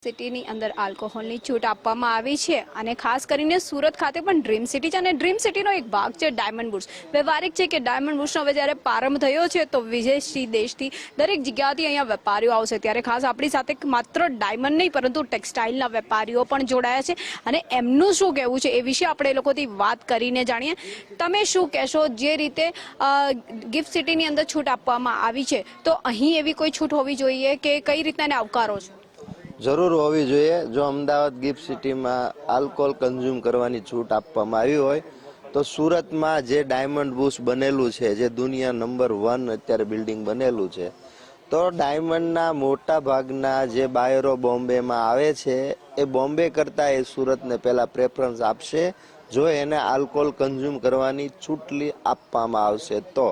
સિટીની અંદર આલ્કોહોલની છૂટ આપવામાં આવી છે અને ખાસ કરીને સુરત ખાતે પણ ડ્રીમ સિટી છે અને ડ્રીમ સિટીનો એક ભાગ છે ડાયમંડ બુર્સ. વ્યવહારિક છે કે ડાયમંડ બુર્સનો હવે જ્યારે પ્રારંભ થયો છે તો વિદેશથી દેશથી દરેક જગ્યાથી અહીંયા વેપારીઓ આવશે. ત્યારે ખાસ આપણી સાથે માત્ર ડાયમંડ નહીં પરંતુ ટેક્સટાઇલના વેપારીઓ પણ જોડાયા છે અને એમનું શું કહેવું છે એ વિશે આપણે એ લોકોથી વાત કરીને જાણીએ. તમે શું કહેશો? જે રીતે ગિફ્ટ સિટીની અંદર છૂટ આપવામાં આવી છે તો અહીં એવી કોઈ છૂટ હોવી જોઈએ કે કઈ રીતના એને આવકારો છો? જરૂર હોવી જોઈએ. જો અમદાવાદ ગિફ્ટ સિટીમાં આલ્કોહોલ કન્ઝ્યુમ કરવાની છૂટ આપવામાં આવી હોય તો સુરતમાં જે ડાયમંડ બુર્સ બનેલું છે, જે દુનિયા નંબર 1 અત્યારે બિલ્ડિંગ બનેલું છે, તો ડાયમંડના મોટા ભાગના જે બાયરો બોમ્બેમાં આવે છે એ બોમ્બે કરતાં એ સુરતને પહેલાં પ્રેફરન્સ આપશે જો એને આલ્કોહોલ કન્ઝ્યુમ કરવાની છૂટ આપવામાં આવશે તો.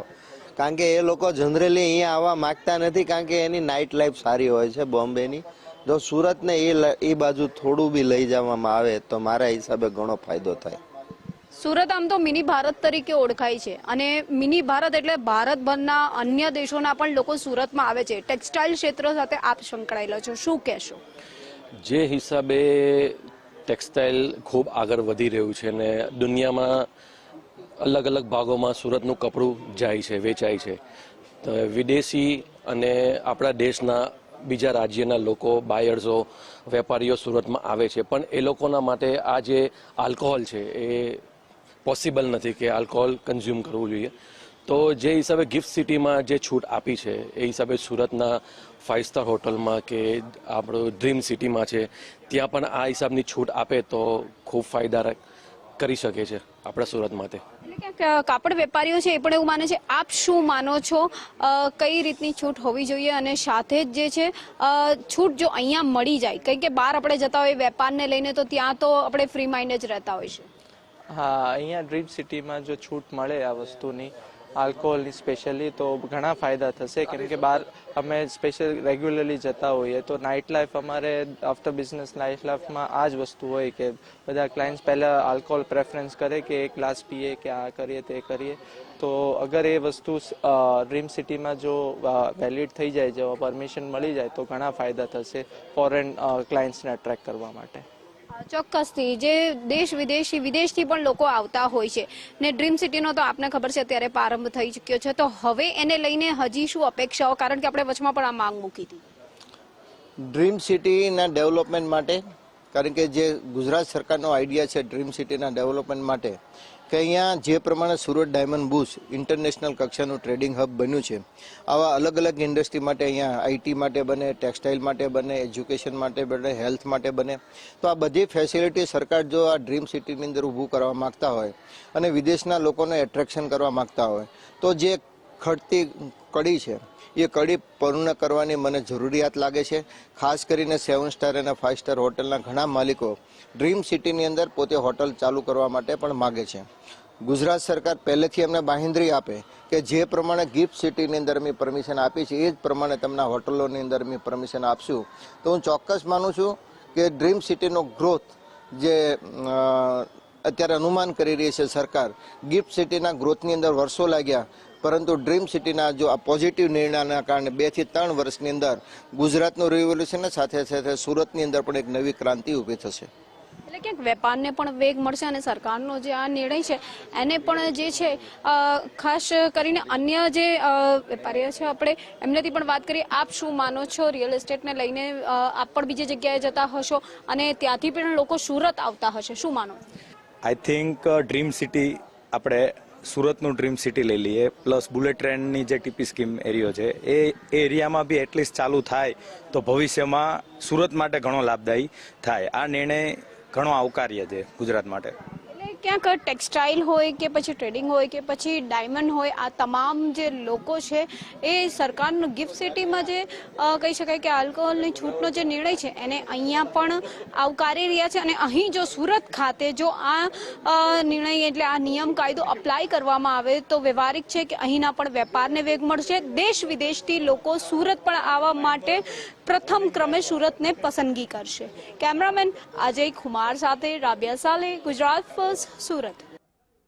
કારણ કે એ લોકો જનરલી અહીંયા આવવા માગતા નથી, કારણ કે એની નાઇટ લાઈફ સારી હોય છે બોમ્બેની. જો સુરતને એ બાજુ થોડું બી લઈ જવામાં આવે તો મારા હિસાબે ઘણો ફાયદો થાય. સુરત આમ તો મિની ભારત તરીકે ઓળખાય છે અને મિની ભારત એટલે ભારતભરના અન્ય દેશોના પણ લોકો સુરતમાં આવે છે. ટેક્સટાઇલ ક્ષેત્ર સાથે આપ સંકળાયેલા છો, શું કહેશો? જે હિસાબે ટેક્સટાઇલ ખૂબ આગળ વધી રહ્યું છે અને દુનિયામાં અલગ અલગ ભાગોમાં સુરતનું કપડું જાય છે, વેચાય છે. તો વિદેશી અને આપણા દેશના બીજા રાજ્યના લોકો, બાયર્સો, વેપારીઓ સુરતમાં આવે છે, પણ એ લોકોના માટે આ જે આલ્કોહોલ છે એ પોસિબલ નથી કે આલ્કોહોલ કન્ઝ્યુમ કરવું જોઈએ. તો જે હિસાબે ગિફ્ટ સિટીમાં જે છૂટ આપી છે એ હિસાબે સુરતના 5 સ્ટાર હોટલમાં કે આપણું ડ્રીમ સિટીમાં છે ત્યાં પણ આ હિસાબની છૂટ આપે તો ખૂબ ફાયદાકારક કરી શકે છે આપણા સુરત માટે. કાપડ વેપારીઓ છે એ પણ એવું માને છે. આપ શું માનો છો? કઈ રીતની છૂટ હોવી જોઈએ? અને સાથે જ જે છે છૂટ જો અહીંયા મળી જાય, કંઈ કે બહાર આપણે જતા હોય વેપારને લઈને તો ત્યાં તો આપણે ફ્રી માઇન્ડ જ રહેતા હોય છે. હા, અહીંયા ડ્રીમ સિટીમાં જો છૂટ મળે આ વસ્તુની, આલ્કોહોલની સ્પેશિયલી, તો ઘણા ફાયદા થશે. કેમ કે બહાર અમે સ્પેશિયલ રેગ્યુલરલી જતા હોઈએ તો નાઇટ લાઈફ અમારે આફ્ટર બિઝનેસ લાઈફમાં આ જ વસ્તુ હોય કે બધા ક્લાયન્ટ્સ પહેલાં આલ્કોહોલ પ્રેફરન્સ કરે કે એક ગ્લાસ પીએ કે આ કરીએ તે કરીએ. તો અગર એ વસ્તુ ડ્રીમ સિટીમાં જો વેલિડ થઈ જાય, જો પરમિશન મળી જાય તો ઘણા ફાયદા થશે ફોરેન ક્લાયન્ટ્સને અટ્રેક્ટ કરવા માટે. ચોક્કસથી જે દેશ વિદેશથી પણ લોકો આવતા હોય છે ને ડ્રીમ સિટીનો તો આપને ખબર છે અત્યારે પ્રારંભ થઈ ચૂક્યો છે, તો હવે એને લઈને હજી શું અપેક્ષાઓ? કારણ કે આપણે વચમાં પણ આ માંગ મૂકી હતી ડ્રીમ સિટીના ડેવલપમેન્ટ માટે. કારણ કે જે ગુજરાત સરકારનો આઈડિયા છે ડ્રીમ સિટીના ડેવલપમેન્ટ માટે કે અહીંયા જે પ્રમાણે સુરત ડાયમંડ બુર્સ ઇન્ટરનેશનલ કક્ષાનું ટ્રેડિંગ હબ બન્યું છે, આવા અલગ અલગ ઇન્ડસ્ટ્રી માટે અહીંયા આઈટી માટે બને, ટેક્સટાઇલ માટે બને, એજ્યુકેશન માટે બને, હેલ્થ માટે બને. તો આ બધી ફેસિલિટી સરકાર જો આ ડ્રીમ સિટીની અંદર ઊભું કરવા માગતા હોય અને વિદેશના લોકોને એટ્રેક્શન કરવા માગતા હોય તો જે ખડતી કડી છે એ કડી પૂર્ણ કરવાની મને જરૂરિયાત લાગે છે. ખાસ કરીને 7 સ્ટાર અને 5 સ્ટાર હોટલના ઘણા માલિકો ડ્રીમ સિટીની અંદર પોતે હોટલ ચાલુ કરવા માટે પણ માગે છે. ગુજરાત સરકાર પહેલેથી અમને બાંહેધરી આપે કે જે પ્રમાણે ગિફ્ટ સિટીની અંદર અમે પરમિશન આપી છે એ જ પ્રમાણે તમને હોટલોની અંદર અમે પરમિશન આપશું. તો હું ચોક્કસ માનું છું કે ડ્રીમ સિટીનો ગ્રોથ જે અત્યારે અનુમાન કરી રહી છે સરકાર, ગિફ્ટ સિટીના ગ્રોથની અંદર વર્ષો લાગ્યા, પરંતુ ડ્રીમ સિટીના જો આ પોઝિટિવ નિર્ણયના કારણે 2 થી 3 વર્ષની અંદર ગુજરાતનું રિવોલ્યુશન સાથે સાથે સુરતની અંદર પણ એક નવી ક્રાંતિ ઊભી થશે. એટલે ક્યાંક વેપારને પણ વેગ મળશે અને સરકારનો જે આ નિર્ણય છે એને પણ જે છે ખાસ કરીને અન્ય જે વેપારીઓ છે આપણે એમનેથી પણ વાત કરીએ. આપ શું માનો છો? રિયલ એસ્ટેટને લઈને આપ પણ બીજી જગ્યાએ જતા હશો અને ત્યાંથી પણ લોકો સુરત આવતા હશે, શું માનો? આઈ થિંક ડ્રીમ સિટી, આપણે સુરતનું ડ્રીમ સિટી લઈ લઈએ, પ્લસ બુલેટ ટ્રેનની જે ટીપી સ્કીમ એરિયો છે એ એરિયામાં બી એટલીસ્ટ ચાલુ થાય તો ભવિષ્યમાં સુરત માટે ઘણો લાભદાયી થાય. આ નિર્ણય ઘણો આવકાર્ય છે ગુજરાત માટે. ક્યાંક ટેક્સટાઇલ હોય કે પછી ટ્રેડિંગ હોય કે પછી ડાયમંડ હોય, આ તમામ જે લોકો છે એ સરકારનું ગિફ્ટ સિટીમાં જે કહી શકાય કે આલ્કોહોલની છૂટનો જે નિર્ણય છે એને અહીંયા પણ આવકારી રહ્યા છે. અને અહીં જો સુરત ખાતે જો આ નિર્ણય એટલે આ નિયમ કાયદો અપ્લાય કરવામાં આવે તો વ્યવહારિક છે કે અહીંના પણ વેપારને વેગ મળશે. દેશ વિદેશથી લોકો સુરત પણ આવવા માટે પ્રથમ ક્રમે સુરતને પસંદગી કરશે. કેમેરામેન અજય કુમાર સાથે રાબિયા સાલે, ગુજરાત ફર્સ્ટ, સુરત.